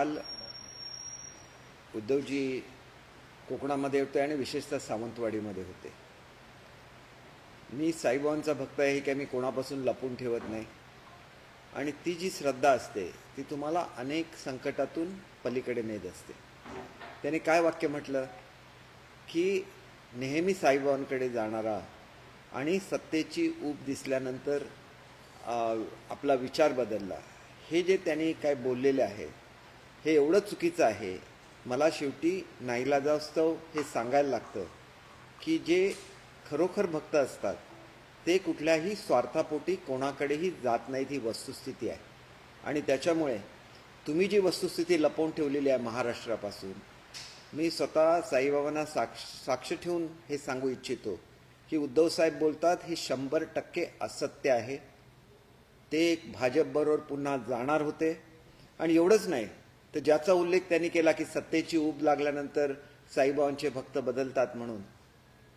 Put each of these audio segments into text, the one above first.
काल उद्धवजी कोकणामध्ये होते आणि विशेषतः सावंतवाडीमध्ये होते. मी साईबाबांचा भक्त आहे की मी कोणापासून लपून ठेवत नाही. आणि ती जी श्रद्धा असते ती तुम्हाला अनेक संकटातून पलीकडे नेत असते. त्याने काय वाक्य म्हटलं की नेहमी साईबाबांकडे जाणारा आणि सत्तेची ऊब दिसल्यानंतर आपला विचार बदलला, हे जे त्यांनी काय बोललेले आहे हे एवढं चुकीचं आहे. मला शेवटी नाईलाजास्तव हे सांगायला लागतं की जे खरोखर भक्त असतात ते कुठल्याही स्वार्थापोटी कोणाकडेही जात नाहीत, ही वस्तुस्थिती आहे. आणि त्याच्यामुळे तुम्ही जी वस्तुस्थिती लपवून ठेवलेली आहे महाराष्ट्रापासून, मी स्वतः साईबाबांना साक्ष ठेवून हे सांगू इच्छितो की उद्धवसाहेब बोलतात हे 100% असत्य आहे. ते भाजपबरोबर पुन्हा जाणार होते. आणि एवढंच नाही तर ज्याचा उल्लेख त्यांनी केला की सत्तेची ऊब लागल्यानंतर साईबाबांचे भक्त बदलतात म्हणून,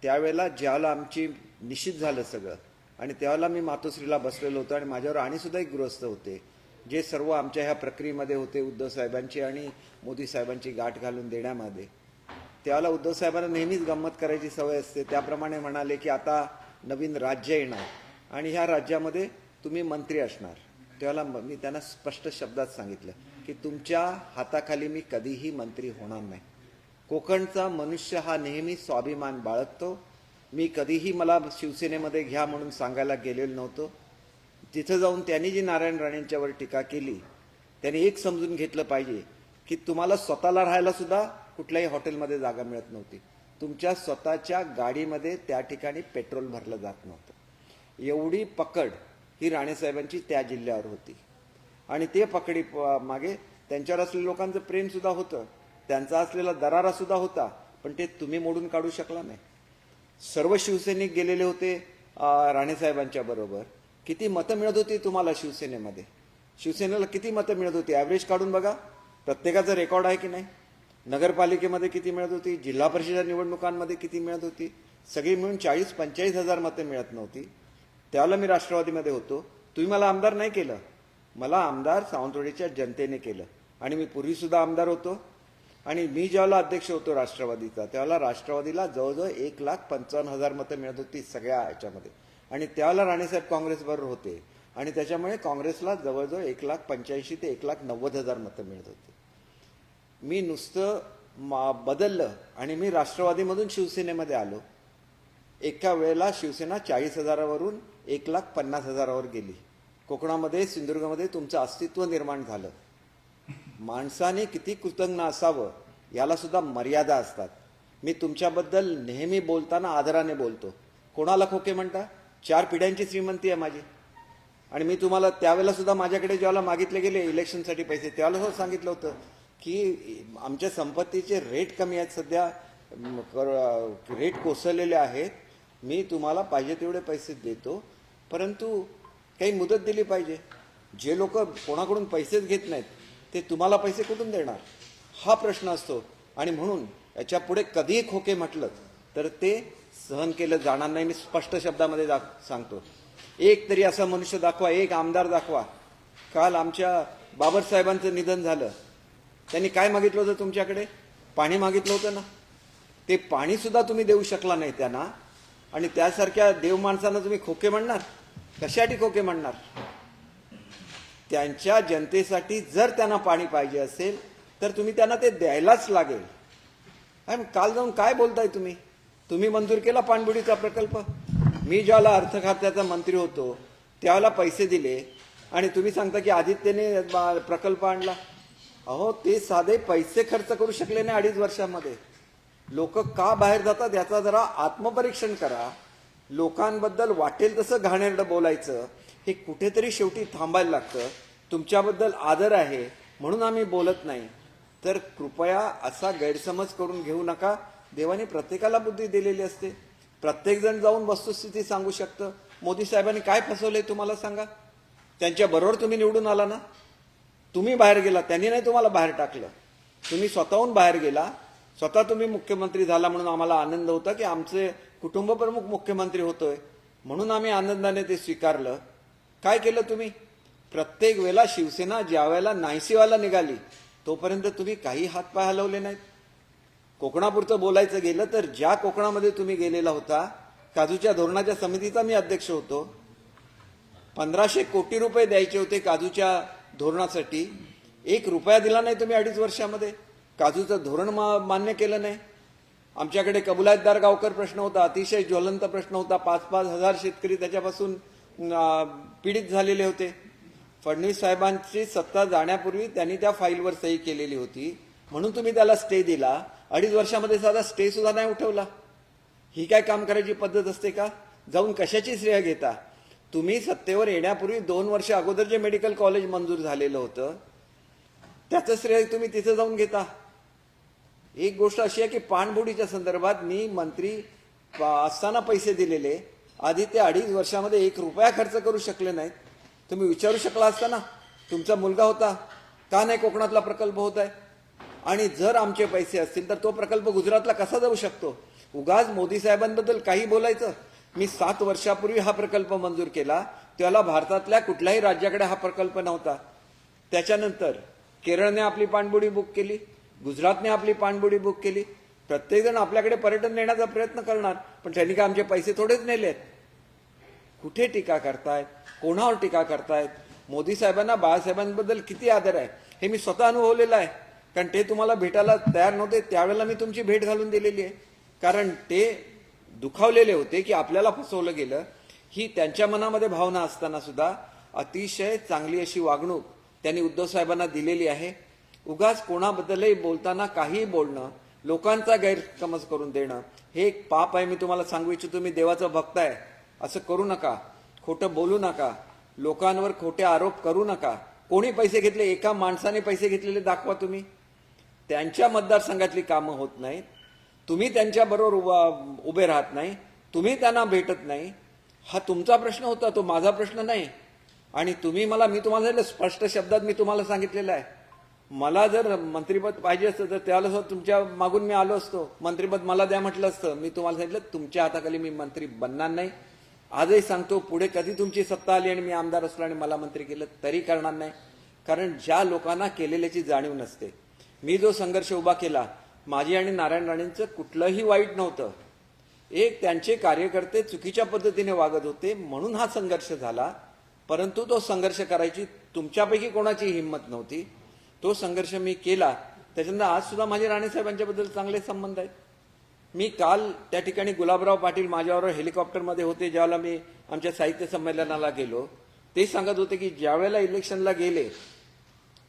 त्यावेळेला ज्याला आमची निश्चित झालं सगळं आणि त्यावेळेला मी मातोश्रीला बसलेलो होतो आणि माझ्यावर आणीसुद्धा एक गृहस्थ होते जे सर्व आमच्या ह्या प्रक्रियेमध्ये होते उद्धव साहेबांची आणि मोदी साहेबांची गाठ घालून देण्यामध्ये. त्यावेळेला उद्धव साहेबांना नेहमीच गंमत करायची सवय असते. त्याप्रमाणे म्हणाले की आता नवीन राज्य येणार आणि ह्या राज्यामध्ये तुम्ही मंत्री असणार. त्यावेळेला मी त्यांना स्पष्ट शब्दात सांगितलं की तुमच्या हाताखाली मी कधीही मंत्री होणार नाही. कोकणचा मनुष्य हा नेहमी स्वाभिमान बाळगतो. मी कधीही मला शिवसेनेमध्ये घ्या म्हणून सांगायला गेलेलो नव्हतो. तिथं जाऊन त्यांनी जी नारायण राणेंच्यावर टीका केली त्यांनी एक समजून घेतलं पाहिजे की तुम्हाला स्वतःला राहायला सुद्धा कुठल्याही हॉटेलमध्ये जागा मिळत नव्हती. तुमच्या स्वतःच्या गाडीमध्ये त्या ठिकाणी पेट्रोल भरलं जात नव्हतं. एवढी पकड ही राणेसाहेबांची त्या जिल्ह्यावर होती. आणि ते पकडी मागे त्यांच्यावर असलेल्या लोकांचं प्रेमसुद्धा होतं, त्यांचा असलेला दरारा सुद्धा होता, पण ते तुम्ही मोडून काढू शकला नाही. सर्व शिवसैनिक गेलेले होते राणेसाहेबांच्या बरोबर. किती मतं मिळत होती तुम्हाला शिवसेनेमध्ये? शिवसेनेला किती मतं मिळत होती? ॲव्हरेज काढून बघा. प्रत्येकाचं रेकॉर्ड आहे की नाही? नगरपालिकेमध्ये किती मिळत होती? जिल्हा परिषद निवडणुकांमध्ये किती मिळत होती? सगळी मिळून 40-45 हजार मतं मिळत नव्हती. त्यावेळेला मी राष्ट्रवादीमध्ये होतो. तुम्ही मला आमदार नाही केलं, मला आमदार सावंतवाडीच्या जनतेने केलं. आणि मी पूर्वीसुद्धा आमदार होतो. आणि मी ज्यावेळेला अध्यक्ष होतो राष्ट्रवादीचा त्यावेळेला राष्ट्रवादीला जवळजवळ 1,55,000 मतं मिळत होती सगळ्या ह्याच्यामध्ये. आणि त्यावेळेला राणेसाहेब काँग्रेसबरोबर होते आणि त्याच्यामुळे काँग्रेसला जवळजवळ 1,85,000 ते 1,90,000 मतं मिळत होती. मी नुसतं बदललं आणि मी राष्ट्रवादीमधून शिवसेनेमध्ये आलो. एका वेळेला शिवसेना 40,000वरून 1,50,000वर गेली. कोकणामध्ये सिंधुदुर्गमध्ये तुमचं अस्तित्व निर्माण झालं. माणसाने किती कृतज्ञ असावं याला सुद्धा मर्यादा असतात. मी तुमच्याबद्दल नेहमी बोलताना आदराने बोलतो. कोणाला खोके म्हणता? 4 पिढ्यांची श्रीमंती आहे माझी. आणि मी तुम्हाला त्यावेळेला सुद्धा माझ्याकडे ज्यावेळेला मागितले गेले इलेक्शनसाठी पैसे त्यावेळेला सांगितलं होतं की आमच्या संपत्तीचे रेट कमी आहेत, सध्या रेट कोसळलेले आहेत. मी तुम्हाला पाहिजे तेवढे पैसे देतो, परंतु काही मुदत दिली पाहिजे. जे लोक कोणाकडून पैसेच घेत नाहीत ते तुम्हाला पैसे कुठून देणार हा प्रश्न असतो. आणि म्हणून याच्या पुढे कधीही खोके म्हटलं तर ते सहन केलं जाणार नाही. मी स्पष्ट शब्दामध्ये सांगतो. एक तरी असा मनुष्य दाखवा, एक आमदार दाखवा. काल आमच्या बाबासाहेबांचं निधन झालं. त्यांनी काय मागितलं होतं तुमच्याकडे? पाणी मागितलं होतं ना. ते पाणी सुद्धा तुम्ही देऊ शकला नाही त्यांना. आणि त्यासारख्या देव माणसांना तुम्ही खोके म्हणणार? कशासाठी खोके म्हणणार? त्यांच्या जनतेसाठी जर त्यांना पाणी पाहिजे असेल तर तुम्ही त्यांना ते द्यायलाच लागेल. काल जाऊन काय बोलताय तुम्ही? तुम्ही मंजूर केला पाणबुडीचा प्रकल्प. मी ज्याला अर्थ खात्याचा मंत्री होतो त्यावेळेला पैसे दिले आणि तुम्ही सांगता की आदित्यने प्रकल्प आणला. अहो, ते साधे पैसे खर्च करू शकले नाही 2.5 वर्षामध्ये. लोक का बाहेर जातात याचा जरा आत्मपरीक्षण करा. लोकांबद्दल वाटेल तसं घाणेरडं बोलायचं हे कुठेतरी शेवटी थांबायला लागतं. तुमच्याबद्दल आदर आहे म्हणून आम्ही बोलत नाही, तर कृपया असा गैरसमज करून घेऊ नका. देवाने प्रत्येकाला बुद्धी दिलेली असते. प्रत्येकजण जाऊन वस्तुस्थिती सांगू शकतं. मोदी साहेबांनी काय फसवलंय तुम्हाला सांगा? त्यांच्याबरोबर तुम्ही निवडून आला ना. तुम्ही बाहेर गेला, त्यांनी नाही तुम्हाला बाहेर टाकलं. तुम्ही स्वतःहून बाहेर गेला. स्वतः तुम्ही मुख्यमंत्री झाला म्हणून आम्हाला आनंद होता की आमचे कुटुंब प्रमुख मुख्यमंत्री होतोय म्हणून आम्ही आनंदाने ते स्वीकारलं. काय केलं तुम्ही? प्रत्येक वेळेला शिवसेना ज्या वेळेला नाहीसी व्हायला निघाली तोपर्यंत तुम्ही काही हातपाय हलवले नाहीत. कोकणापुरतं बोलायचं गेलं तर ज्या कोकणामध्ये तुम्ही गेलेला होता, काजूच्या धोरणाच्या समितीचा मी अध्यक्ष होतो, 1500 कोटी रुपये द्यायचे होते काजूच्या धोरणासाठी, 1 रुपया दिला नाही तुम्ही 2.5 वर्षामध्ये. काजूचं धोरण मान्य केलं नाही. आमच्याकडे कबुलातदार गावकर प्रश्न होता, अतिशय ज्वलंत प्रश्न होता. 5-5 हजार शेतकरी त्याच्यापासून पीडित झालेले होते. फडणवीस साहेबांची सत्ता जाण्यापूर्वी त्यांनी त्या फाईलवर सही केलेली होती, म्हणून तुम्ही त्याला स्टे दिला. 2.5 वर्षामध्ये साधा स्टे सुद्धा नाही उठवला. ही काय काम करायची पद्धत असते का? जाऊन कशाची श्रेय घेता? तुम्ही सत्तेवर येण्यापूर्वी 2 वर्ष अगोदर जे मेडिकल कॉलेज मंजूर झालेलं होतं त्याचं श्रेय तुम्ही तिथे जाऊन घेता. एक गोष्ट अशी आहे की पाणबुडीच्या संदर्भात मी मंत्री असताना पैसे दिलेले, आधी ते 2.5 वर्षामध्ये 1 रुपया खर्च करू शकले नाहीत. तुम्ही विचारू शकला असता ना, तुमचा मुलगा होता, का नाही कोकणातला प्रकल्प होत आहे? आणि जर आमचे पैसे असतील तर तो प्रकल्प गुजरातला कसा जाऊ शकतो? उगाच मोदी साहेबांबद्दल काही बोलायचं. मी 7 वर्षापूर्वी हा प्रकल्प मंजूर केला, त्याला भारतातल्या कुठल्याही राज्याकडे हा प्रकल्प नव्हता. त्याच्यानंतर केरळने आपली पाणबुडी बुक केली, गुजरातने आपली पाणबुडी बुक केली. प्रत्येकजण आपल्याकडे पर्यटन नेण्याचा प्रयत्न करणार, पण त्यांनी काय आमचे पैसे थोडेच नेलेत? कुठे टीका करतायत? कोणावर टीका करतायत? मोदी साहेबांना बाळासाहेबांबद्दल किती आदर आहे हे मी स्वतः अनुभवलेलं आहे. कारण ते तुम्हाला भेटायला तयार नव्हते, त्यावेळेला मी तुमची भेट घालून दिलेली आहे. कारण ते दुखावलेले होते की आपल्याला फसवलं गेलं. ही त्यांच्या मनामध्ये भावना असताना सुद्धा अतिशय चांगली अशी वागणूक त्यांनी उद्धव साहेबांना दिलेली आहे. उगाच कोणाबद्दलही बोलताना काही बोलणं, लोकांचा गैरसमज करून देणं हे एक पाप आहे. मी तुम्हाला सांगू इच्छितो, तुम्ही देवाचं भक्त आहे, असं करू नका. खोटं बोलू नका, लोकांवर खोटे आरोप करू नका. कोणी पैसे घेतले? एका माणसाने पैसे घेतलेले दाखवा तुम्ही. त्यांच्या मतदारसंघातली कामं होत नाहीत, तुम्ही त्यांच्याबरोबर उभे राहत नाही, तुम्ही त्यांना भेटत नाही. हा तुमचा प्रश्न होता, तो माझा प्रश्न नाही. आणि तुम्ही मी तुम्हाला स्पष्ट शब्दात मी तुम्हाला सांगितलेलं आहे, मला जर मंत्रिपद पाहिजे असतं तर त्याला तुमच्या मागून मी आलो असतो, मंत्रिपद मला द्या म्हटलं असतं. मी तुम्हाला सांगितलं तुमच्या हाताखाली मी मंत्री बनणार नाही. आजही सांगतो, पुढे कधी तुमची सत्ता आली आणि मी आमदार असलो आणि मला मंत्री केलं तरी करणार नाही. कारण ज्या लोकांना केलेल्याची जाणीव नसते. मी जो संघर्ष उभा केला, माझी आणि नारायण राणेंचं कुठलंही वाईट नव्हतं. एक त्यांचे कार्यकर्ते चुकीच्या पद्धतीने वागत होते म्हणून हा संघर्ष झाला. परंतु तो संघर्ष करायची तुमच्यापैकी कोणाची हिंमत नव्हती. तो संघर्ष मी केला. त्याच्यानंतर आज सुद्धा माझे राणेसाहेबांच्याबद्दल चांगले संबंध आहेत. मी काल त्या ठिकाणी गुलाबराव पाटील माझ्याबरोबर हेलिकॉप्टरमध्ये होते, ज्यावेळेला मी आमच्या साहित्य संमेलनाला गेलो. ते सांगत होते की ज्यावेळेला इलेक्शनला गेले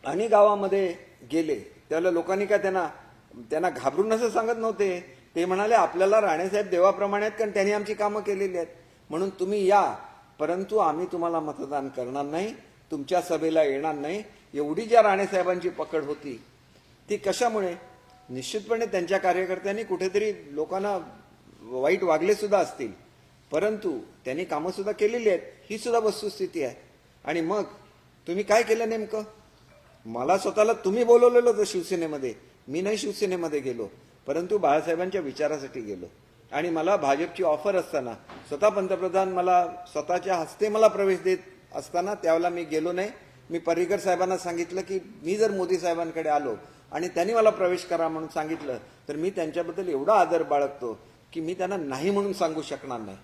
आणि गावामध्ये गेले त्यावेळेला लोकांनी काय त्यांना घाबरून असं सांगत नव्हते. ते म्हणाले आपल्याला राणेसाहेब देवाप्रमाणे आहेत, कारण त्यांनी आमची कामं केलेली आहेत, म्हणून तुम्ही या, परंतु आम्ही तुम्हाला मतदान करणार नाही, तुमच्या सभेला येणार नाही. एवढी ज्या राणेसाहेबांची पकड होती ती कशामुळे? निश्चितपणे त्यांच्या कार्यकर्त्यांनी कुठेतरी लोकांना वाईट वागले सुद्धा असतील, परंतु त्यांनी कामं सुद्धा केलेली आहेत. ही सुद्धा वस्तुस्थिती आहे. आणि मग तुम्ही काय केलं नेमकं? मला स्वतःला तुम्ही बोलवलेलं होतं शिवसेनेमध्ये, मी नाही शिवसेनेमध्ये गेलो, परंतु बाळासाहेबांच्या विचारासाठी गेलो. आणि मला भाजपची ऑफर असताना स्वतः पंतप्रधान मला स्वतःच्या हस्ते मला प्रवेश देत असताना त्यावेळेला मी गेलो नाही. मी पर्रिकर साहेबांना सांगितलं की मी जर मोदी साहेबांकडे आलो आणि त्यांनी मला प्रवेश करा म्हणून सांगितलं तर मी त्यांच्याबद्दल एवढा आदर बाळगतो की मी त्यांना नाही म्हणून सांगू शकणार नाही.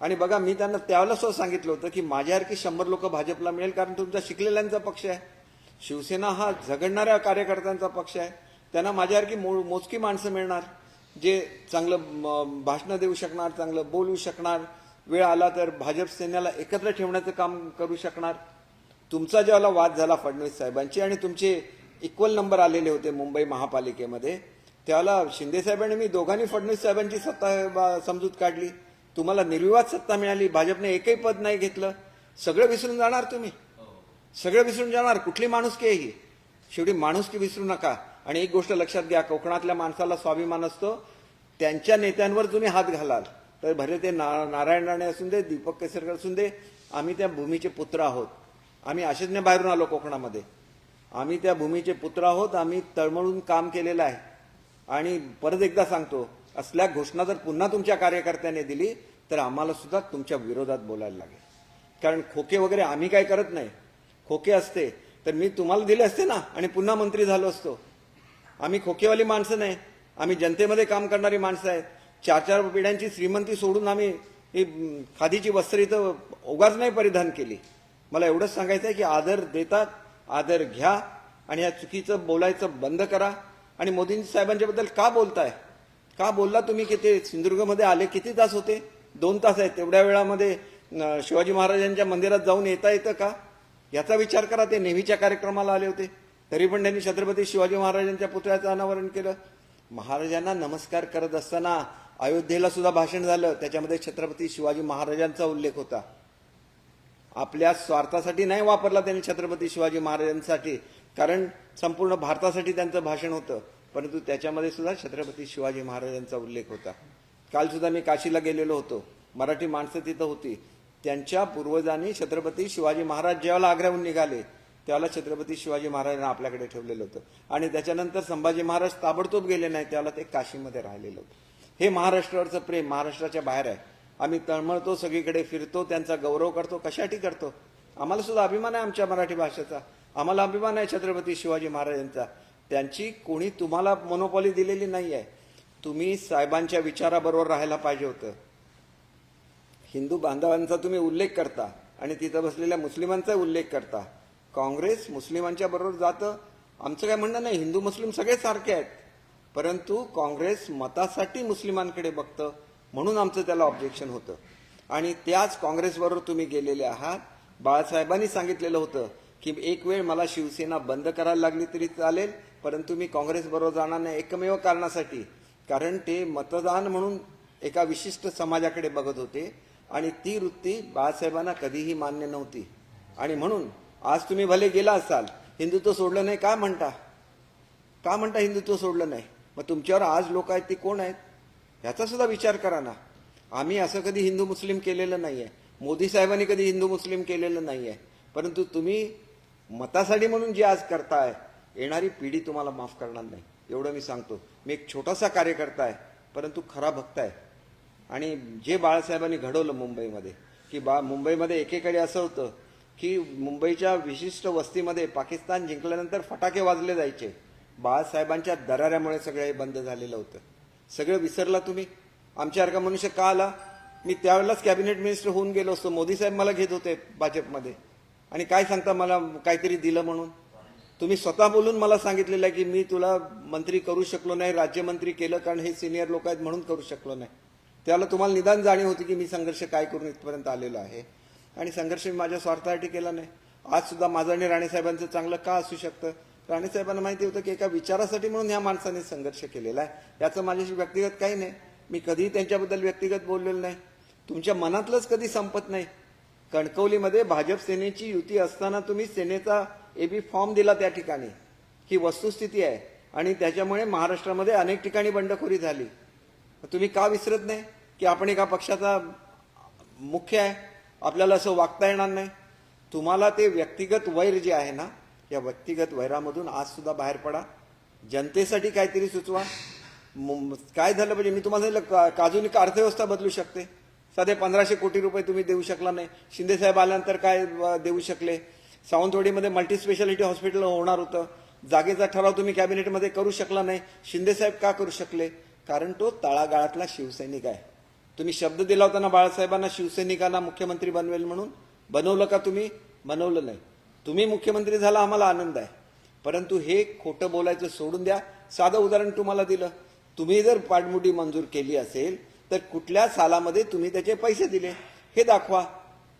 आणि बघा, मी त्यांना त्यावेळेला सुद्धा सांगितलं होतं की माझ्यासारखी 100 लोक भाजपला मिळेल, कारण तुमचा शिकलेल्यांचा पक्ष आहे. शिवसेना हा झगडणाऱ्या कार्यकर्त्यांचा पक्ष आहे. त्यांना माझ्यासारखी मोजकी माणसं मिळणार, जे चांगलं भाषणं देऊ शकणार, चांगलं बोलू शकणार, वेळ आला तर भाजप सेनेला एकत्र ठेवण्याचं काम करू शकणार. तुमचा ज्यावेळेला वाद झाला फडणवीस साहेबांची आणि तुमचे इक्वल नंबर आलेले होते मुंबई महापालिकेमध्ये, त्यावेळेला शिंदे साहेबांनी मी दोघांनी फडणवीस साहेबांची सत्ता समजूत काढली. तुम्हाला निर्विवाद सत्ता मिळाली, भाजपने एकही पद नाही घेतलं. सगळं विसरून जाणार तुम्ही, सगळं विसरून जाणार. कुठली माणुसकी आहे ही? शेवटी माणुसकी विसरू नका. आणि एक गोष्ट लक्षात घ्या, कोकणातल्या माणसाला स्वाभिमान असतो. त्यांच्या नेत्यांवर तुम्ही हात घालाल तर भले ते नारायण राणे असून दे, दीपक केसरकर असून दे, आम्ही त्या भूमीचे पुत्र आहोत. आम्ही अशाच बाहेरून आलो कोकणामध्ये, आम्ही त्या भूमीचे पुत्र आहोत. आम्ही तळमळून काम केलेलं आहे. आणि परत एकदा सांगतो, असल्या घोषणा जर पुन्हा तुमच्या कार्यकर्त्याने दिली तर आम्हाला सुद्धा तुमच्या विरोधात बोलायला लागेल. कारण खोके वगैरे आम्ही काय करत नाही. खोके असते तर मी तुम्हाला दिले असते ना आणि पुन्हा मंत्री झालो असतो. आम्ही खोकेवाली माणसं नाही, आम्ही जनतेमध्ये काम करणारी माणसं आहेत. 4-4 पिढ्यांची श्रीमंती सोडून आम्ही ही खादीची वस्त्र इथं उगाच नाही परिधान केली. मला एवढंच सांगायचं आहे की आदर देतात, आदर घ्या आणि ह्या चुकीचं बोलायचं बंद करा. आणि मोदी साहेबांच्या बद्दल का बोलताय? का बोलला तुम्ही? किती सिंधुदुर्गमध्ये आले, किती तास होते? 2 तास आहेत. तेवढ्या वेळामध्ये शिवाजी महाराजांच्या मंदिरात जाऊन येता येतं का? याचा विचार करा. ते नेव्हीच्या कार्यक्रमाला आले होते, तरी पण त्यांनी छत्रपती शिवाजी महाराजांच्या पुतळ्याचं अनावरण केलं. महाराजांना नमस्कार करत असताना अयोध्येला सुद्धा भाषण झालं, त्याच्यामध्ये छत्रपती शिवाजी महाराजांचा उल्लेख होता. आपल्या स्वार्थासाठी नाही वापरला त्यांनी छत्रपती शिवाजी महाराजांसाठी, कारण संपूर्ण भारतासाठी त्यांचं भाषण होतं, परंतु त्याच्यामध्ये सुद्धा छत्रपती शिवाजी महाराजांचा उल्लेख होता. काल सुद्धा मी काशीला गेलेलो होतो, मराठी माणसं तिथं होती. त्यांच्या पूर्वजांनी छत्रपती शिवाजी महाराज ज्यावेळेला आग्र्याहून निघाले त्यावेळेला छत्रपती शिवाजी महाराजांना आपल्याकडे ठेवलेलं होतं. आणि त्याच्यानंतर संभाजी महाराज ताबडतोब गेले नाही, त्यावेळेला ते काशीमध्ये राहिलेलं होतं. हे महाराष्ट्रावरचं प्रेम महाराष्ट्राच्या बाहेर आहे. आम्ही तळमळतो, सगळीकडे फिरतो, त्यांचा गौरव करतो. कशासाठी करतो? आम्हाला सुद्धा अभिमान आहे आमच्या मराठी भाषेचा, आम्हाला अभिमान आहे छत्रपती शिवाजी महाराजांचा. त्यांची कोणी तुम्हाला मोनोपॉली दिलेली नाही आहे. तुम्ही साहेबांच्या विचाराबरोबर राहायला पाहिजे होतं. हिंदू बांधवांचा तुम्ही उल्लेख करता आणि तिथं बसलेल्या मुस्लिमांचा उल्लेख करता. काँग्रेस मुस्लिमांच्या बरोबर जातं, आमचं काय म्हणणं नाही, हिंदू मुस्लिम सगळे सारखे आहेत, परंतु काँग्रेस मतासाठी मुस्लिमांकडे बघतं, म्हणून आमचं त्याला ऑब्जेक्शन होतं. आणि त्याच काँग्रेसबरोबर तुम्ही गेलेले आहात. बाळासाहेबांनी सांगितलेलं होतं की एक वेळ मला शिवसेना बंद करायला लागली तरी चालेल, परंतु मी काँग्रेसबरोबर जाणार नाही, एकमेव कारणासाठी, कारण ते मतदान म्हणून एका विशिष्ट समाजाकडे बघत होते आणि ती वृत्ती बाळासाहेबांना कधीही मान्य नव्हती. आणि म्हणून आज तुम्ही भले गेला असाल, हिंदुत्व सोडलं नाही का म्हणता? का म्हणता हिंदुत्व सोडलं नाही? मग तुमच्यावर आज लोक आहेत ती कोण आहेत याचा सुद्धा विचार करा ना. आम्ही असं कधी हिंदू मुस्लिम केलेलं नाही आहे, मोदी साहेबांनी कधी हिंदू मुस्लिम केलेलं नाही आहे, परंतु तुम्ही मतासाठी म्हणून जे आज करताय, येणारी पिढी तुम्हाला माफ करणार नाही, एवढं मी सांगतो. मी एक छोटासा कार्यकर्ता आहे, परंतु खरा भक्त आहे. आणि जे बाळासाहेबांनी घडवलं मुंबईमध्ये, की मुंबईमध्ये एकेकाळी असं होतं की मुंबईच्या विशिष्ट वस्तीमध्ये पाकिस्तान जिंकल्यानंतर फटाके वाजले जायचे. बाळासाहेबांच्या दराऱ्यामुळे सगळं हे बंद झालेलं होतं. सगळं विसरला तुम्ही. आमच्यासारखा मनुष्य का आला? मी त्यावेळेलाच कॅबिनेट मिनिस्टर होऊन गेलो असतो. मोदी साहेब मला घेत होते भाजपमध्ये, आणि काय सांगता मला काहीतरी दिलं म्हणून? तुम्ही स्वतः बोलून मला सांगितलेलं आहे की मी तुला मंत्री करू शकलो नाही, राज्यमंत्री केलं कारण हे सिनियर लोक आहेत म्हणून करू शकलो नाही. त्यावेळेला तुम्हाला निदान जाणीव होती की मी संघर्ष काय करून इथपर्यंत आलेलो आहे. आणि संघर्ष मी माझ्या स्वार्थासाठी केला नाही. आज सुद्धा माझं आणि राणेसाहेबांचं चांगलं का असू शकतं? राणेसाहेबांना माहिती होतं की एका विचारासाठी म्हणून ह्या माणसाने संघर्ष केलेला आहे. याचं माझ्याशी व्यक्तिगत काही नाही. मी कधीही त्यांच्याबद्दल व्यक्तिगत बोललेलं नाही. तुमच्या मनातलंच कधी संपत नाही. कणकवलीमध्ये भाजप सेनेची युती असताना तुम्ही सेनेचा एबी फॉर्म दिला त्या ठिकाणी, ही वस्तुस्थिती आहे. आणि त्याच्यामुळे महाराष्ट्रामध्ये अनेक ठिकाणी बंडखोरी झाली. तुम्ही का विसरत नाही की आपण एका पक्षाचा मुख्य आहे, आपल्याला असं वागता येणार नाही? तुम्हाला ते व्यक्तिगत वैर जे आहे ना, या व्यक्तिगत वैरामधून आज सुद्धा बाहेर पडा. जनतेसाठी काहीतरी सुचवा. काय झालं पाहिजे? मी तुम्हाला सांगितलं काजूनी अर्थव्यवस्था बदलू शकते. साधे 1500 कोटी रुपये तुम्ही देऊ शकला नाही. शिंदे साहेब आल्यानंतर काय देऊ शकले? सावंतवाडीमध्ये मल्टी स्पेशालिटी हॉस्पिटल होणार होतं, जागेचा ठराव तुम्ही कॅबिनेटमध्ये करू शकला नाही. शिंदे साहेब का करू शकले? कारण तो तळागाळातला शिवसैनिक आहे. तुम्ही शब्द दिला होता ना बाळासाहेबांना, शिवसैनिकांना मुख्यमंत्री बनवेल म्हणून. बनवलं का तुम्ही? बनवलं नाही. तुम्ही मुख्यमंत्री झाला, आम्हाला आनंद आहे, परंतु हे खोटं बोलायचं सोडून द्या. साधं उदाहरण तुम्हाला दिलं. तुम्ही जर पाठमुडी मंजूर केली असेल तर कुठल्या सालामध्ये तुम्ही त्याचे पैसे दिले हे दाखवा.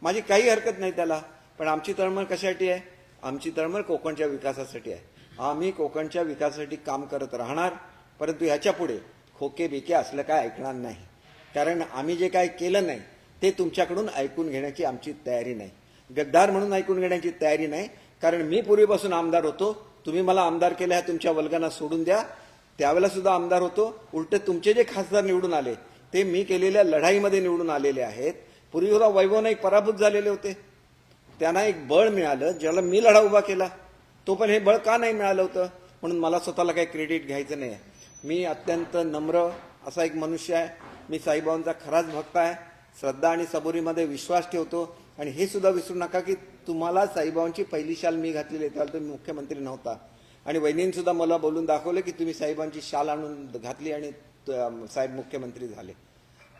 माझी काही हरकत नाही त्याला. पण आमची तळमळ कशासाठी आहे? आमची तळमळ कोकणच्या विकासासाठी आहे. आम्ही कोकणच्या विकासासाठी काम करत राहणार, परंतु ह्याच्या पुढे खोके बिके असलं काय ऐकणार नाही. कारण आम्ही जे काय केलं नाही ते तुमच्याकडून ऐकून घेण्याची आमची तयारी नाही. गद्दार म्हणून ऐकून घेण्याची तयारी नाही. कारण मी पूर्वीपासून आमदार होतो. तुम्ही मला आमदार केलं ह्या तुमच्या वल्गना सोडून द्या. त्यावेळेला सुद्धा आमदार होतो. उलट तुमचे जे खासदार निवडून आले ते मी केलेल्या लढाईमध्ये निवडून आलेले आहेत. पूर्वी सुद्धा वैभव नाईक पराभूत झालेले होते. त्यांना एक बळ मिळालं, ज्याला मी लढा उभा केला. तो पण हे बळ का नाही मिळालं होतं? म्हणून मला स्वतःला काही क्रेडिट घ्यायचं नाही. मी अत्यंत नम्र असा एक मनुष्य आहे. मी साईबाबांचा खराच भक्त आहे. श्रद्धा आणि सबुरीमध्ये विश्वास ठेवतो. आणि हे सुद्धा विसरू नका की तुम्हाला साईबाबांची पहिली शाल मी घातलेली आहे, त्यावेळेला तुम्ही मुख्यमंत्री नव्हता. आणि वहिनींनी सुद्धा मला बोलून दाखवलं की तुम्ही साहेबांची शाल आणून घातली आणि साहेब मुख्यमंत्री झाले.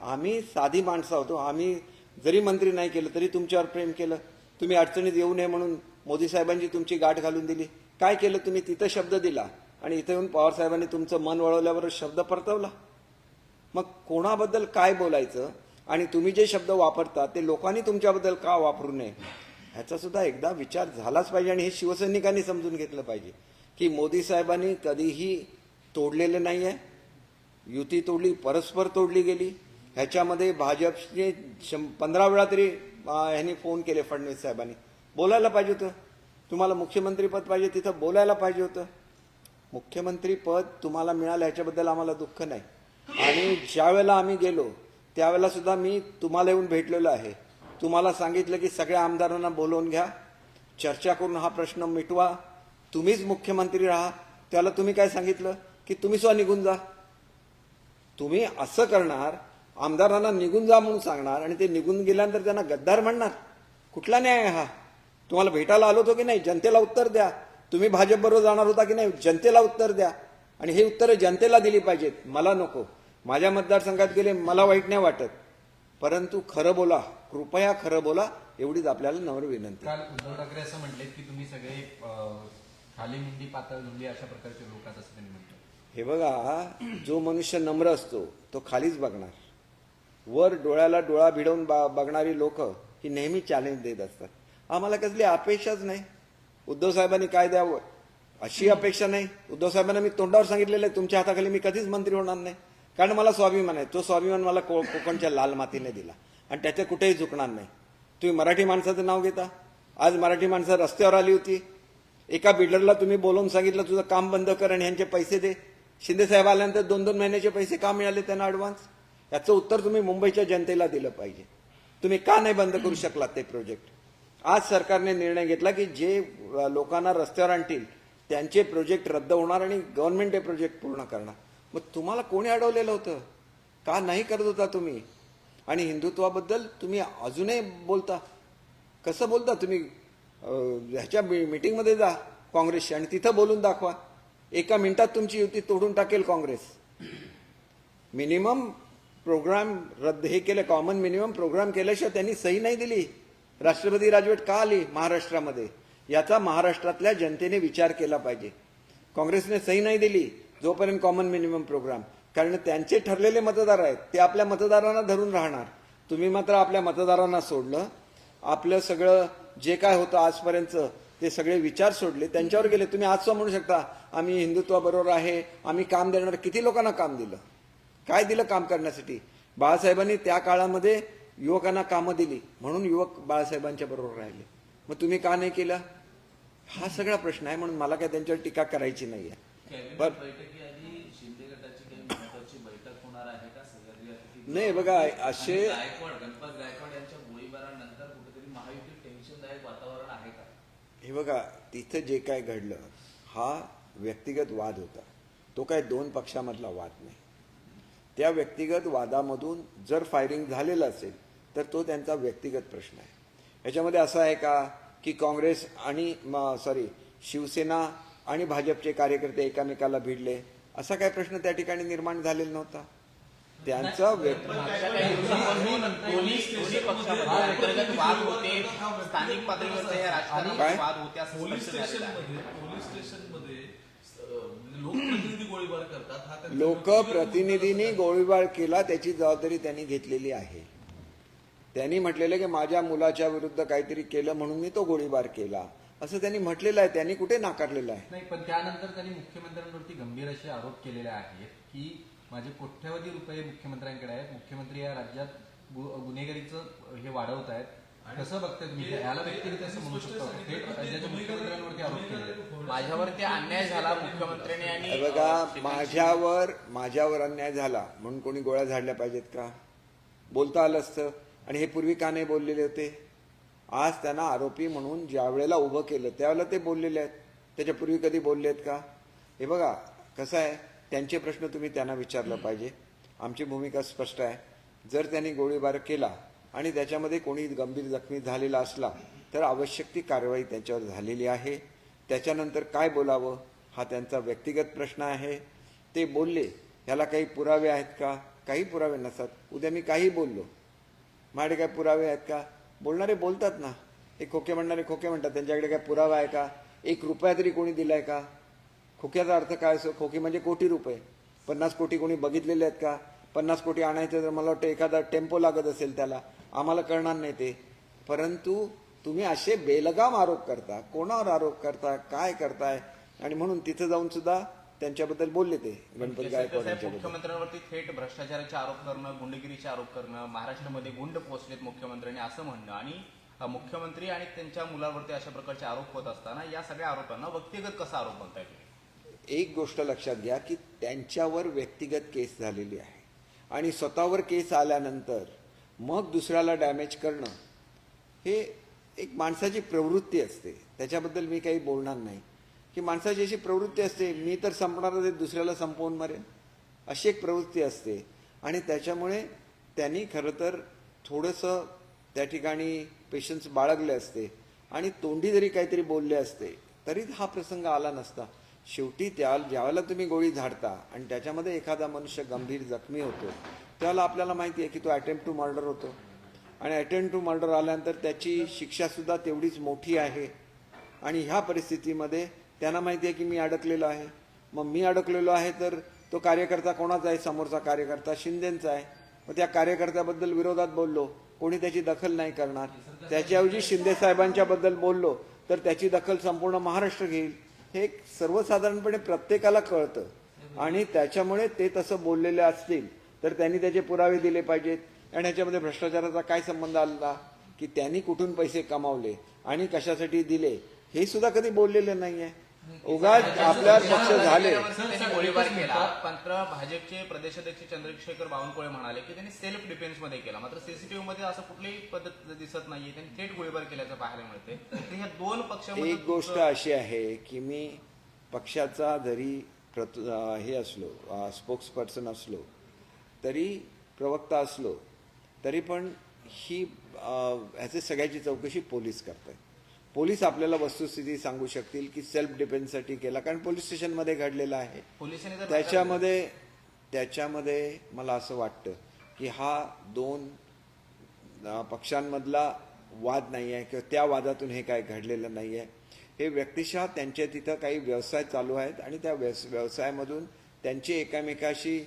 आम्ही साधी माणसं होतो. आम्ही जरी मंत्री नाही केलं तरी तुमच्यावर प्रेम केलं. तुम्ही अडचणीत येऊ नये म्हणून मोदी साहेबांची तुमची गाठ घालून दिली. काय केलं तुम्ही? तिथं शब्द दिला आणि इथं येऊन पवार साहेबांनी तुमचं मन वळवल्यावर शब्द परतवला. मग कोणाबद्दल काय बोलायचं आणि तुम्ही जे शब्द वापरता ते लोकांनी तुमच्याबद्दल का वापरू नये ह्याचा सुद्धा एकदा विचार झालाच पाहिजे. आणि हे शिवसैनिकांनी समजून घेतलं पाहिजे की मोदी साहेबांनी कधीही तोडलेलं नाही आहे. युती तोडली, परस्पर तोडली गेली. ह्याच्यामध्ये भाजपने 15 वेळा तरी ह्यांनी फोन केले फडणवीस साहेबांनी. बोलायला पाहिजे होतं. तुम्हाला मुख्यमंत्रीपद पाहिजे तिथं बोलायला पाहिजे होतं. मुख्यमंत्रीपद तुम्हाला मिळालं ह्याच्याबद्दल आम्हाला दुःख नाही. आणि ज्या वेळेला आम्ही गेलो त्यावेळेला सुद्धा मी तुम्हाला येऊन भेटलेलो आहे. तुम्हाला सांगितलं की सगळ्या आमदारांना बोलवून घ्या, चर्चा करून हा प्रश्न मिटवा, तुम्हीच मुख्यमंत्री राहा. त्याला तुम्ही काय सांगितलं की तुम्ही स्वतः निघून जा. तुम्ही असं करणार, आमदारांना निघून जा म्हणून सांगणार आणि ते निघून गेल्यानंतर त्यांना गद्दार म्हणणार. कुठला न्याय आहे हा? तुम्हाला भेटायला आलो होतो की नाही? जनतेला उत्तर द्या. तुम्ही भाजपबरोबर जाणार होता की नाही? जनतेला उत्तर द्या. आणि हे उत्तर जनतेला दिली पाहिजेत, मला नको. माझ्या मतदारसंघात गेले, मला वाईट नाही वाटत, परंतु खरं बोला, कृपया खरं बोला, एवढीच आपल्याला नम्र विनंती. काल उद्धव ठाकरे असं म्हटले की तुम्ही सगळे खाली मुंडी पातळ मुंडी अशा प्रकारचे लोक असं त्यांनी म्हटलं. हे बघा, जो मनुष्य नम्र असतो तो खालीच बघणार. वर डोळ्याला डोळा भिडवून बघणारी लोक ही नेहमी चॅलेंज देत असतात. आम्हाला कसली अपेक्षाच नाही. उद्धव साहेबांनी काय द्यावं अशी अपेक्षा नाही. उद्धव साहेबांना मी तोंडावर सांगितलेलं आहे, तुमच्या हाताखाली मी कधीच मंत्री होणार नाही, कारण मला स्वाभिमान आहे. तो स्वाभिमान मला कोकणच्या लाल मातीने दिला आणि त्याच्या कुठेही झुकणार नाही. तुम्ही मराठी माणसाचं नाव घेता. आज मराठी माणसं रस्त्यावर आली होती. एका बिल्डरला तुम्ही बोलवून सांगितलं तुझं काम बंद कर आणि ह्यांचे पैसे दे. शिंदे साहेब आल्यानंतर 2-2 महिन्याचे पैसे का मिळाले त्यांना ॲडव्हान्स? याचं उत्तर तुम्ही मुंबईच्या जनतेला दिलं पाहिजे. तुम्ही का नाही बंद करू शकलात ते प्रोजेक्ट? आज सरकारने निर्णय घेतला की जे लोकांना रस्त्यावर आणतील त्यांचे प्रोजेक्ट रद्द होणार आणि गव्हर्नमेंट हे प्रोजेक्ट पूर्ण करणार. मग तुम्हाला कोणी अडवलेलं होतं? का नाही करत होता तुम्ही? आणि हिंदुत्वाबद्दल तुम्ही अजूनही बोलता. कसं बोलता तुम्ही? ह्याच्या मीटिंगमध्ये जा काँग्रेसची आणि तिथं बोलून दाखवा. एका मिनिटात तुमची युती तोडून टाकेल काँग्रेस. मिनिमम प्रोग्राम रद्द हे केलं, कॉमन मिनिमम प्रोग्राम केल्याशिवाय त्यांनी सही नाही दिली. राष्ट्रपती राजवट का आली महाराष्ट्रामध्ये याचा महाराष्ट्रातल्या जनतेने विचार केला पाहिजे. काँग्रेसने सही नाही दिली जोपर्यंत कॉमन मिनिमम प्रोग्राम, कारण त्यांचे ठरलेले मतदार आहेत, ते आपल्या मतदारांना धरून राहणार. तुम्ही मात्र आपल्या मतदारांना सोडलं. आपलं सगळं जे काय होतं आजपर्यंत ते सगळे विचार सोडले, त्यांच्यावर गेले. तुम्ही आज म्हणू शकता आम्ही हिंदुत्वाबरोबर आहे, आम्ही काम देणार. किती लोकांना काम दिलं? काय दिलं काम करण्यासाठी? बाळासाहेबांनी त्या काळामध्ये युवकांना कामं दिली म्हणून युवक बाळासाहेबांच्या बरोबर राहिले. मग तुम्ही का नाही केलं? हा सगळा प्रश्न आहे. म्हणून मला काय त्यांच्यावर टीका करायची नाही आहे. नाही बघा, असे हे बघा, तिथं जे काय घडलं हा व्यक्तिगत वाद होता. तो काय 2 पक्षामधला वाद नाही. त्या व्यक्तिगत वादामधून जर फायरिंग झालेलं असेल तर तो त्यांचा व्यक्तिगत प्रश्न आहे. याच्यामध्ये असं आहे का की काँग्रेस आणि शिवसेना आणि भाजपचे कार्यकर्ते एकामेकाला भिडले, असा काय प्रश्न त्या ठिकाणी निर्माण झालेला नव्हता. त्यांचा लोकप्रतिनिधींनी गोळीबार केला, त्याची जबाबदारी त्यांनी घेतलेली आहे. त्यांनी म्हटलेलं की माझ्या मुलाच्या विरुद्ध काहीतरी केलं म्हणून मी तो गोळीबार केला, असं त्यांनी म्हटलेलं आहे. त्यांनी कुठे नाकारलेलं आहे? नाही, पण त्यानंतर त्यांनी मुख्यमंत्र्यांवरती गंभीर असे आरोप केलेले आहेत की माझे कोट्यवधी रुपये मुख्यमंत्र्यांकडे आहेत, मुख्यमंत्री या राज्यात गुन्हेगारीचं हे वाढवत आहेत. कसं बघताय तुम्ही याला? व्यक्तिगत असं म्हणू शकतो राज्याच्या मुख्यमंत्र्यांवरती आरोप केले, माझ्यावरती अन्याय झाला मुख्यमंत्र्यांनी. आणि बघा, माझ्यावर अन्याय झाला म्हणून कोणी गोळ्या झाडल्या पाहिजेत का? बोलता आलं असतं. आणि हे पूर्वी का नाही बोललेले होते? आज त्यांना आरोपी म्हणून ज्या वेळेला उभं केलं त्यावेळेला ते बोललेले आहेत. त्याच्यापूर्वी कधी बोलले आहेत का? हे बघा कसं आहे, त्यांचे प्रश्न तुम्ही त्यांना विचारलं पाहिजे. आमची भूमिका स्पष्ट आहे. जर त्यांनी गोळीबार केला आणि त्याच्यामध्ये कोणी गंभीर जखमी झालेला असला तर आवश्यक ती कारवाई त्याच्यावर झालेली आहे. त्याच्यानंतर काय बोलावं हा त्यांचा व्यक्तिगत प्रश्न आहे. ते बोलले, ह्याला काही पुरावे आहेत का? काही पुरावे नसतात. उद्या मी काही बोललो, माझ्याकडे काय पुरावे आहेत का? बोलणारे बोलतात ना, ते खोके म्हणणारे खोके म्हणतात. त्यांच्याकडे काय पुरावा आहे का? 1 रुपया तरी कोणी दिलाय का? खोक्याचा अर्थ काय असो? खोके म्हणजे कोटी रुपये. 50 कोटी कोणी बघितलेले आहेत का? 50 कोटी आणायचं तर मला वाटतं एखादा टेम्पो लागत असेल त्याला, आम्हाला कळणार नाही ते. परंतु तुम्ही असे बेलगाम आरोप करता, कोणावर आरोप करता, काय करताय? आणि म्हणून तिथं जाऊन सुद्धा त्यांच्याबद्दल बोलले ते गणपती गायकवाड यांच्याबद्दल. मुख्यमंत्र्यांवरती थेट भ्रष्टाचाराचे आरोप करणं, गुंडगिरीचे आरोप करणं, महाराष्ट्रामध्ये गुंड पोहोचलेत मुख्यमंत्र्यांनी असं म्हणणं आणि मुख्यमंत्री आणि त्यांच्या मुलावरती अशा प्रकारचे आरोप होत असताना या सगळ्या आरोपांना व्यक्तिगत कसा आरोप म्हणता येईल? एक गोष्ट लक्षात घ्या की त्यांच्यावर व्यक्तिगत केस झालेली आहे आणि स्वतःवर केस आल्यानंतर मग दुसऱ्याला डॅमेज करणं हे एक माणसाची प्रवृत्ती असते. त्याच्याबद्दल मी काही बोलणार नाही की माणसाची अशी प्रवृत्ती असते, मी तर संपणारच आहे, दुसऱ्याला संपवून मारेन, अशी एक प्रवृत्ती असते. आणि त्याच्यामुळे त्यांनी खरं तर थोडंसं त्या ठिकाणी पेशन्स बाळगले असते आणि तोंडी जरी काहीतरी बोलले असते तरी हा प्रसंग आला नसता. शेवटी ज्यावेळेला तुम्ही गोळी झाडता आणि त्याच्यामध्ये एखादा मनुष्य गंभीर जखमी होतो त्यावेळेला आपल्याला माहिती आहे की तो अटेम्प्ट टू मर्डर होतो आणि अटेम्प्ट टू मर्डर आल्यानंतर त्याची शिक्षासुद्धा तेवढीच मोठी आहे. आणि ह्या परिस्थितीमध्ये त्यांना माहिती आहे की मी अडकलेलो आहे. मग मी अडकलेलो आहे तर तो कार्यकर्ता कोणाचा आहे? समोरचा कार्यकर्ता शिंदेंचा आहे. मग त्या कार्यकर्त्याबद्दल विरोधात बोललो, कोणी त्याची दखल नाही करणार. त्याच्याऐवजी शिंदे साहेबांच्याबद्दल बोललो तर त्याची दखल संपूर्ण महाराष्ट्र घेईल. हे सर्वसाधारणपणे प्रत्येकाला कळतं आणि त्याच्यामुळे ते तसं बोललेले असतील तर त्यांनी त्याचे पुरावे दिले पाहिजेत. आणि ह्याच्यामध्ये भ्रष्टाचाराचा काय संबंध आला की त्यांनी कुठून पैसे कमावले आणि कशासाठी दिले हे सुद्धा कधी बोललेले नाहीये. उगाच आपल्या पक्ष झाले. त्यांनी गोळीबार केला. मात्र भाजपचे प्रदेशाध्यक्ष चंद्रशेखर बावनकुळे म्हणाले की त्यांनी सेल्फ डिफेन्स मध्ये केला. मात्र सीसीटीव्ही मध्ये असं कुठलीही पद्धत दिसत नाहीये. त्यांनी थेट गोळीबार केल्याचं पाहायला मिळते. तर ह्या दोन पक्षांमध्ये एक गोष्ट अशी आहे की मी पक्षाचा जरी हे असलो, स्पोक्स पर्सन असलो तरी, प्रवक्ता असलो तरी पण ही ह्याची सगळ्याची चौकशी पोलीस करतात. पोलीस आपल्याला वस्तुस्थिती सांगू शकतील की सेल्फ डिफेन्ससाठी केला, कारण पोलीस स्टेशनमध्ये घडलेलं आहे. पोलिसांनी जर त्याच्यामध्ये मला असं वाटतं की हा 2 पक्षांमधला वाद नाही आहे किंवा त्या वादातून हे काय घडलेलं नाही आहे. हे व्यक्तिशः त्यांच्या तिथं काही व्यवसाय चालू आहेत आणि त्या व्यवसायामधून त्यांची एकामेकाशी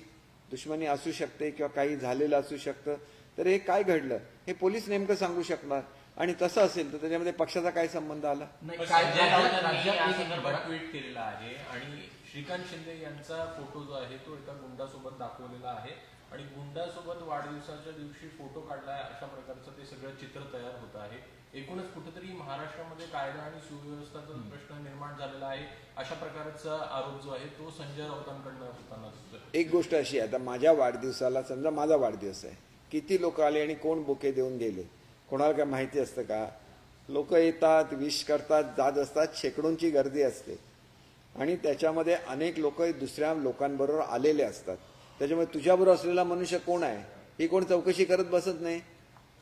दुश्मनी असू शकते किंवा काही झालेलं असू शकतं. तर हे काय घडलं हे पोलीस नेमकं सांगू शकणार. आणि तसं असेल तर त्याच्यामध्ये पक्षाचा काय संबंध आला? संजय राऊतांनी या संदर्भात ट्विट केलेलं आहे आणि श्रीकांत शिंदे यांचा फोटो जो आहे तो एका गुंडासोबत दाखवलेला आहे आणि गुंडासोबत वाढदिवसाच्या दिवशी फोटो काढलाय अशा प्रकारचं ते सगळं चित्र तयार होत आहे. एकूणच कुठेतरी महाराष्ट्रामध्ये कायदा आणि सुव्यवस्थेचा प्रश्न निर्माण झालेला आहे अशा प्रकारचा आरोप जो आहे तो संजय राऊतांकडनं होताना दिसतोय. एक गोष्ट अशी आहे, आता माझ्या वाढदिवसाला समजा माझा वाढदिवस आहे, किती लोक आले आणि कोण बुके देऊन गेले कोणाला काय माहिती असतं का? लोक येतात, विश करतात, जात असतात, शेकडोंची गर्दी असते आणि त्याच्यामध्ये अनेक लोक दुसऱ्या लोकांबरोबर आलेले असतात. त्याच्यामुळे तुझ्याबरोबर असलेला मनुष्य कोण आहे ही कोण चौकशी करत बसत नाही.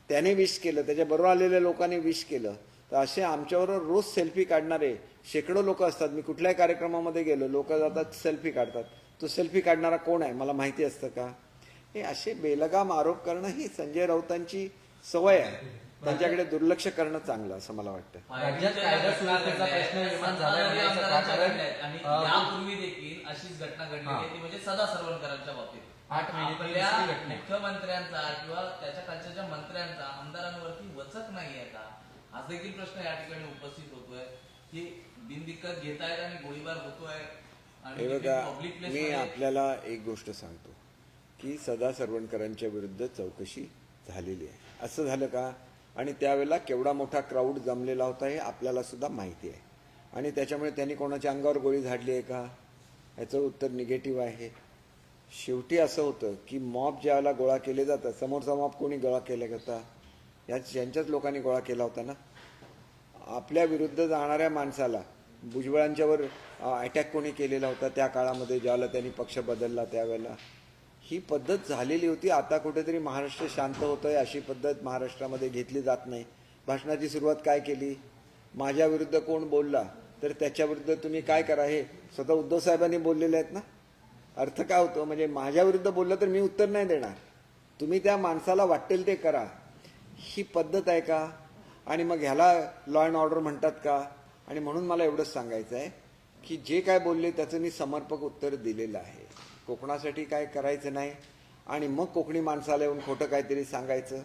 त्याने विश केलं, त्याच्याबरोबर आलेल्या लोकांनी विश केलं. तर असे आमच्याबरोबर रोज सेल्फी काढणारे शेकडो लोक असतात. मी कुठल्याही कार्यक्रमामध्ये गेलो, लोक जातात सेल्फी काढतात. तो सेल्फी काढणारा कोण आहे मला माहिती असतं का? हे असे बेलगाम आरोप करणं ही संजय राऊतांची सवय आहे. त्यांच्याकडे दुर्लक्ष करणं चांगलं असं मला वाटतं. राज्यात कायदा सुव्यवस्थेचा प्रश्न निर्माण झाला आहे आणि यापूर्वी देखील अशीच घटना घडली आहे ती म्हणजे सदा सरवणकरांच्या बाबतीत. 8 महिन्यापूर्वी आपल्या दुसरी घटना आहे. मुख्यमंत्र्यांचा किंवा त्याच्या खालच्या मंत्र्यांचा आमदारांवरती वचक नाही आहे का हा देखील प्रश्न या ठिकाणी उपस्थित होतोय की बिनदिक्कत घेतायत आणि गोळीबार होतोय. हे बघा, मी आपल्याला एक गोष्ट सांगतो की सदा सरवणकरांच्या विरुद्ध चौकशी झालेली आहे. असं झालं का? आणि त्यावेळेला केवढा मोठा क्राऊड जमलेला होता हे आपल्याला सुद्धा माहिती आहे. आणि त्याच्यामुळे त्यांनी कोणाच्या अंगावर गोळी झाडली आहे का? याचं उत्तर निगेटिव्ह आहे. शेवटी असं होतं की मॉब ज्यावेळेला गोळा केले जातात, समोरचा मॉब कोणी गोळा केला होता? यांच्याच लोकांनी गोळा केला होता ना. आपल्या विरुद्ध जाणाऱ्या माणसाला भुजबळांच्यावर अटॅक कोणी केलेला होता त्या काळामध्ये ज्यावेळेला त्यांनी पक्ष बदलला त्यावेळेला? ही पद्धत झालेली होती. आता कुठेतरी महाराष्ट्र शांत होतंय अशी पद्धत महाराष्ट्रामध्ये घेतली जात नाही. भाषणाची सुरुवात काय केली, माझ्या विरुद्ध कोण बोलला तर त्याच्याविरुद्ध तुम्ही काय करा, हे स्वतः उद्धव साहेबांनी बोललेले आहेत ना. अर्थ काय होतो, म्हणजे माझ्या विरुद्ध बोललं तर मी उत्तर नाही देणार, तुम्ही त्या माणसाला वाटेल ते करा, ही पद्धत आहे का? आणि मग ह्याला लॉ अँड ऑर्डर म्हणतात का? आणि म्हणून मला एवढंच सांगायचं आहे की जे काय बोलले त्याचं मी समर्पक उत्तर दिलेलं आहे. कोकणासाठी काय करायचं नाही आणि मग कोकणी माणसाला येऊन खोटं काहीतरी सांगायचं.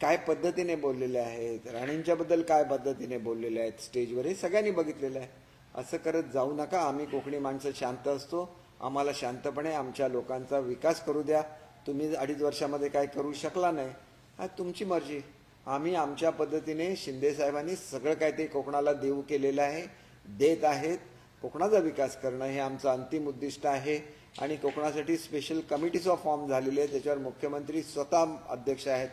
काय पद्धतीने बोललेले आहेत, राणेंच्याबद्दल काय पद्धतीने बोललेले आहेत स्टेजवर, हे सगळ्यांनी बघितलेलं आहे. असं करत जाऊ नका. आम्ही कोकणी माणसं शांत असतो, आम्हाला शांतपणे आमच्या लोकांचा विकास करू द्या. तुम्ही 2.5 वर्षामध्ये काय करू शकला नाही, हा तुमची मर्जी. आम्ही आमच्या पद्धतीने, शिंदे साहेबांनी सगळं काय ते कोकणाला देऊ केलेलं आहे, देत आहेत. कोकणाचा विकास करणं हे आमचं अंतिम उद्दिष्ट आहे आणि कोकणासाठी स्पेशल कमिटीचा फॉर्म झालेले आहे, त्याच्यावर मुख्यमंत्री स्वतः अध्यक्ष आहेत.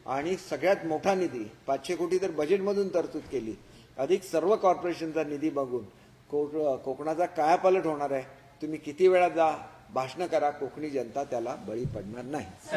आणि सगळ्यात मोठा निधी 500 कोटी तर बजेटमधून तरतूद केली, अधिक सर्व कॉर्पोरेशनचा निधी बघून कोकणाचा कायापालट होणार आहे. तुम्ही किती वेळा जा, भाषणं करा, कोकणी जनता त्याला बळी पडणार नाही.